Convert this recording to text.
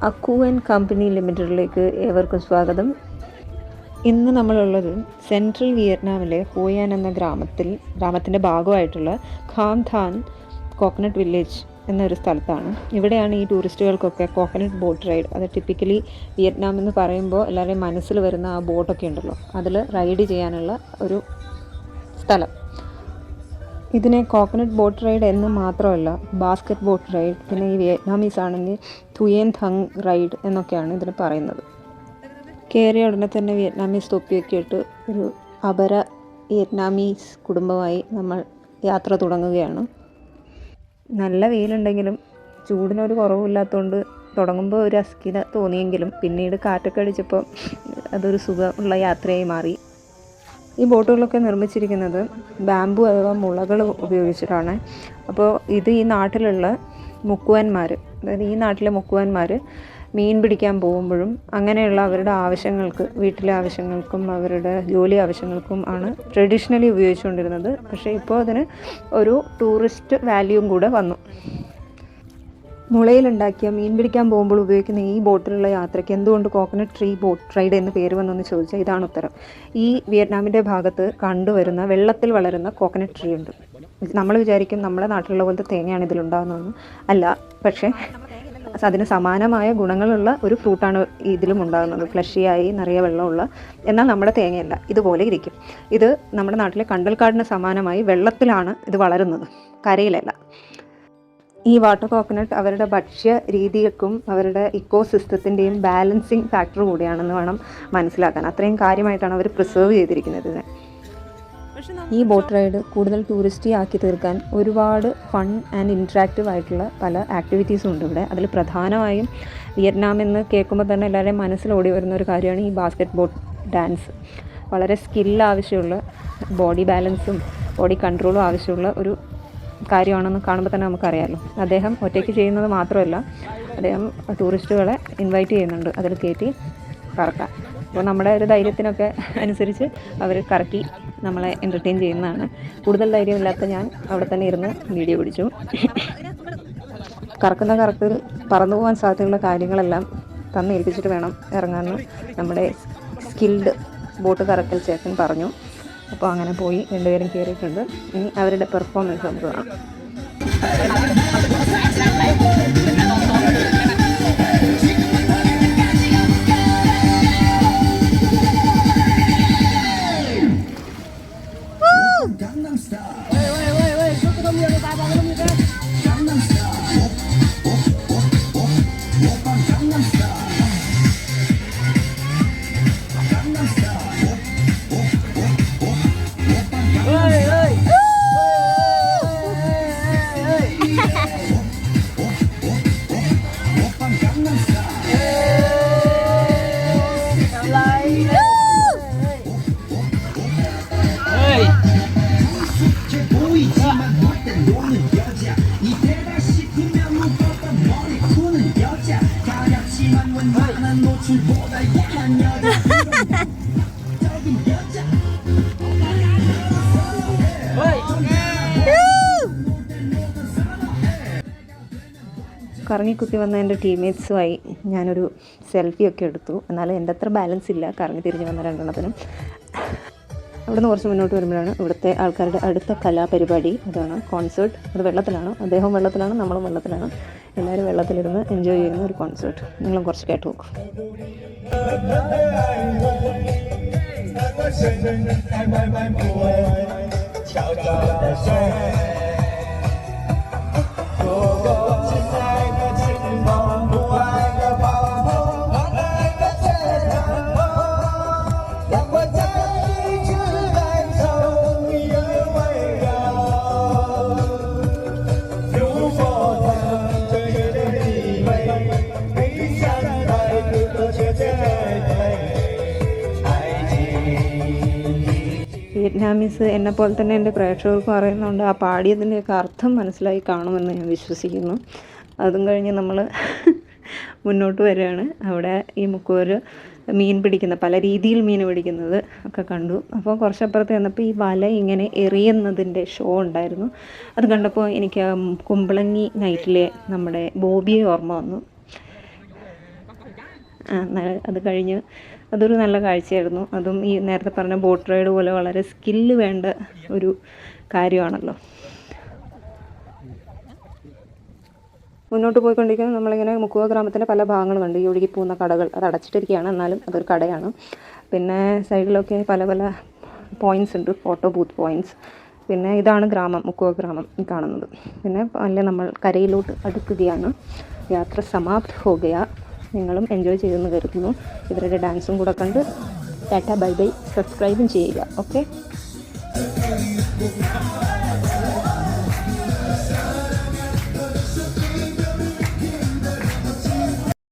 Akku and company ലിമിറ്റഡിലേക്ക് ഏവർക്കും സ്വാഗതം. ഇന്ന് നമ്മളുള്ളത് സെൻട്രൽ വിയറ്റ്നാമിലെ ഹോയാൻ എന്ന ഗ്രാമത്തിൻ്റെ ഭാഗമായിട്ടുള്ള ഖാം ഥാൻ കോക്കനട്ട് വില്ലേജ് എന്നൊരു സ്ഥലത്താണ്. ഇവിടെയാണ് ഈ ടൂറിസ്റ്റുകൾക്കൊക്കെ കോക്കനട്ട് ബോട്ട് റൈഡ്, അത് ടിപ്പിക്കലി വിയറ്റ്നാം എന്ന് പറയുമ്പോൾ എല്ലാവരുടെയും മനസ്സിൽ വരുന്ന ആ ബോട്ടൊക്കെ ഉണ്ടല്ലോ, അതിൽ റൈഡ് ചെയ്യാനുള്ള ഒരു സ്ഥലം. ഇതിനെ കോക്കനട്ട് ബോട്ട് റൈഡ് എന്ന് മാത്രമല്ല, ബാസ്ക്കറ്റ് ബോട്ട് റൈഡ്, പിന്നെ ഈ വിയറ്റ്നാമീസ് ആണെങ്കിൽ തുയേൻ thang റൈഡ് എന്നൊക്കെയാണ് ഇതിന് പറയുന്നത്. കയറിയ ഉടനെ തന്നെ വിയറ്റ്നാമീസ് തൊപ്പിയൊക്കെ ഇട്ട് ഒരു അപര വിയറ്റ്നാമീസ് കുടുംബമായി നമ്മൾ യാത്ര തുടങ്ങുകയാണ്. നല്ല വെയിലുണ്ടെങ്കിലും ചൂടിനൊരു കുറവില്ലാത്തതുകൊണ്ട് തുടങ്ങുമ്പോൾ ഒരു അസ്കിത തോന്നിയെങ്കിലും പിന്നീട് കാറ്റൊക്കെ അടിച്ചപ്പോൾ അതൊരു സുഖമുള്ള യാത്രയായി മാറി. ഈ ബോട്ടുകളൊക്കെ നിർമ്മിച്ചിരിക്കുന്നത് ബാംബു അഥവാ മുളകൾ ഉപയോഗിച്ചിട്ടാണ്. അപ്പോൾ ഇത് ഈ നാട്ടിലുള്ള മുക്കുവന്മാർ, അതായത് ഈ നാട്ടിലെ മുക്കുവന്മാർ മീൻ പിടിക്കാൻ പോകുമ്പോഴും അങ്ങനെയുള്ള അവരുടെ ആവശ്യങ്ങൾക്ക്, വീട്ടിലെ ആവശ്യങ്ങൾക്കും അവരുടെ ജോലി ആവശ്യങ്ങൾക്കും ആണ് ട്രഡീഷണലി ഉപയോഗിച്ചുകൊണ്ടിരുന്നത്. പക്ഷേ ഇപ്പോൾ അതിന് ഒരു ടൂറിസ്റ്റ് വാല്യൂവും കൂടെ വന്നു. മുളയിലുണ്ടാക്കിയ മീൻ പിടിക്കാൻ പോകുമ്പോൾ ഉപയോഗിക്കുന്ന ഈ ബോട്ടിലുള്ള യാത്രയ്ക്ക് എന്തുകൊണ്ട് കോക്കനട്ട് ട്രീ ബോട്ട് റൈഡ് എന്ന് പേര് വന്നെന്ന് ചോദിച്ചാൽ ഇതാണ് ഉത്തരം. ഈ വിയറ്റ്നാമിൻ്റെ ഭാഗത്ത് കണ്ടുവരുന്ന വെള്ളത്തിൽ വളരുന്ന കോക്കനട്ട് ട്രീ ഉണ്ട്. നമ്മൾ വിചാരിക്കും നമ്മുടെ നാട്ടിലുള്ള പോലത്തെ തേങ്ങയാണ് ഇതിലുണ്ടാകുന്നതെന്ന്. അല്ല, പക്ഷേ അതിന് സമാനമായ ഗുണങ്ങളുള്ള ഒരു ഫ്രൂട്ടാണ് ഇതിലും ഉണ്ടാകുന്നത്. ഫ്ലഷിയായി നിറയെ വെള്ളമുള്ള, എന്നാൽ നമ്മുടെ തേങ്ങയല്ല, ഇതുപോലെ ഇരിക്കും. ഇത് നമ്മുടെ നാട്ടിലെ കണ്ടൽക്കാടിന് സമാനമായി വെള്ളത്തിലാണ് ഇത് വളരുന്നത്, കരയിലല്ല. ഈ വാട്ടർ കോക്കനട്ട് അവരുടെ ഭക്ഷ്യ രീതികൾക്കും അവരുടെ ഇക്കോ സിസ്റ്റത്തിൻ്റെയും ബാലൻസിങ് ഫാക്ടർ കൂടിയാണെന്ന് വേണം മനസ്സിലാക്കാൻ. അത്രയും കാര്യമായിട്ടാണ് അവർ പ്രിസർവ് ചെയ്തിരിക്കുന്നത് ഇതിനെ. ഈ ബോട്ട് റൈഡ് കൂടുതൽ ടൂറിസ്റ്റി ആക്കി തീർക്കാൻ ഒരുപാട് ഫൺ ആൻഡ് ഇൻട്രാക്റ്റീവ് ആയിട്ടുള്ള പല ആക്ടിവിറ്റീസും ഉണ്ട് ഇവിടെ. അതിൽ പ്രധാനമായും വിയറ്റ്നാം എന്ന് കേൾക്കുമ്പോൾ തന്നെ എല്ലാവരുടെയും മനസ്സിലോടി വരുന്ന ഒരു കാര്യമാണ് ഈ ബാസ്ക്കറ്റ് ബോട്ട് ഡാൻസ്. വളരെ സ്കില്ല് ആവശ്യമുള്ള, ബോഡി ബാലൻസും ബോഡി കൺട്രോളും ആവശ്യമുള്ള ഒരു കാര്യമാണെന്ന് കാണുമ്പോൾ തന്നെ നമുക്കറിയാമല്ലോ. അദ്ദേഹം ഒറ്റയ്ക്ക് ചെയ്യുന്നത് മാത്രമല്ല, അദ്ദേഹം ടൂറിസ്റ്റുകളെ ഇൻവൈറ്റ് ചെയ്യുന്നുണ്ട് അതിൽ കയറ്റി കറക്കാൻ. അപ്പോൾ നമ്മുടെ ഒരു ധൈര്യത്തിനൊക്കെ അനുസരിച്ച് അവർ കറക്കി നമ്മളെ എൻ്റർടൈൻ ചെയ്യുന്നതാണ്. കൂടുതൽ ധൈര്യമില്ലാത്ത ഞാൻ അവിടെ തന്നെ ഇരുന്ന് വീഡിയോ പിടിച്ചു. കറക്കുന്ന കറക്കിൽ പറന്നു പോകാൻ സാധ്യതയുള്ള കാര്യങ്ങളെല്ലാം തന്നേൽപ്പിച്ചിട്ട് വേണം ഇറങ്ങാമെന്ന് നമ്മുടെ സ്കിൽഡ് ബോട്ട് കറക്കൽ ചേട്ടൻ പറഞ്ഞു. അപ്പോൾ അങ്ങനെ പോയി രണ്ടുപേരും കയറിയിട്ടുണ്ട്. ഇനി അവരുടെ പെർഫോമൻസ് നമുക്ക് കാണാം. കറങ്ങിക്കുത്തി വന്ന എൻ്റെ ടീംമേറ്റ്സുമായി ഞാനൊരു സെൽഫിയൊക്കെ എടുത്തു. എന്നാലും എൻ്റെ അത്ര ബാലൻസ് ഇല്ല കറങ്ങി തിരിഞ്ഞ് വന്ന രണ്ടെണ്ണത്തിനും. അവിടുന്ന് കുറച്ച് മുന്നോട്ട് വരുമ്പോഴാണ് ഇവിടുത്തെ ആൾക്കാരുടെ അടുത്ത കലാപരിപാടി. അതാണ് കോൺസേർട്ട്. അത് വെള്ളത്തിലാണ്, അദ്ദേഹം വെള്ളത്തിലാണ്, നമ്മളും വെള്ളത്തിലാണ്. എല്ലാവരും വെള്ളത്തിലിരുന്ന് എൻജോയ് ചെയ്യുന്ന ഒരു കോൺസേർട്ട്. നിങ്ങളും കുറച്ച് കേട്ട് നോക്കും. വിയറ്റ്നാമീസ് എന്നെപ്പോലെ തന്നെ എൻ്റെ പ്രേക്ഷകർക്കും അറിയുന്നുണ്ട്. ആ പാടിയതിൻ്റെയൊക്കെ അർത്ഥം മനസ്സിലായി കാണുമെന്ന് ഞാൻ വിശ്വസിക്കുന്നു. അതും കഴിഞ്ഞ് നമ്മൾ മുന്നോട്ട് വരികയാണ്. അവിടെ ഈ മുക്കുവർ മീൻ പിടിക്കുന്ന, പല രീതിയിൽ മീൻ പിടിക്കുന്നത് ഒക്കെ കണ്ടു. അപ്പോൾ കുറച്ചപ്പുറത്ത് ചെന്നപ്പോൾ ഈ വല ഇങ്ങനെ എറിയുന്നതിൻ്റെ ഷോ ഉണ്ടായിരുന്നു. അത് കണ്ടപ്പോൾ എനിക്ക് കുമ്പളങ്ങി നൈറ്റിലെ നമ്മുടെ ബോബിയെ ഓർമ്മ വന്നു. അത് കഴിഞ്ഞ് അതൊരു നല്ല കാഴ്ചയായിരുന്നു. അതും ഈ നേരത്തെ പറഞ്ഞ ബോട്ട് റൈഡ് പോലെ വളരെ സ്കില്ല് വേണ്ട ഒരു കാര്യമാണല്ലോ. മുന്നോട്ട് പോയിക്കൊണ്ടിരിക്കുന്നത് നമ്മളിങ്ങനെ മുക്കുവ ഗ്രാമത്തിൻ്റെ പല ഭാഗങ്ങളും കണ്ട്. ഈ ഒഴുകിപ്പോകുന്ന കടകൾ, അത് അടച്ചിട്ടിരിക്കുകയാണ്, എന്നാലും അതൊരു കടയാണ്. പിന്നെ സൈഡിലൊക്കെ പല പല പോയിൻറ്റ്സ് ഉണ്ട്, ഫോട്ടോ ബൂത്ത് പോയിൻറ്റ്സ്. പിന്നെ ഇതാണ് ഗ്രാമം, മുക്കുവ ഗ്രാമം ഈ കാണുന്നത്. പിന്നെ അല്ലേ നമ്മൾ കരയിലോട്ട് അടുക്കുകയാണ്. യാത്ര സമാപ്ത് ഹോ ഗയ. നിങ്ങളും എൻജോയ് ചെയ്തെന്ന് കരുതുന്നു. ഇവരുടെ ഡാൻസും കൂടെ കണ്ട് ടാറ്റ ബൈ ബൈ. സബ്സ്ക്രൈബും ചെയ്യുക. ഓക്കെ.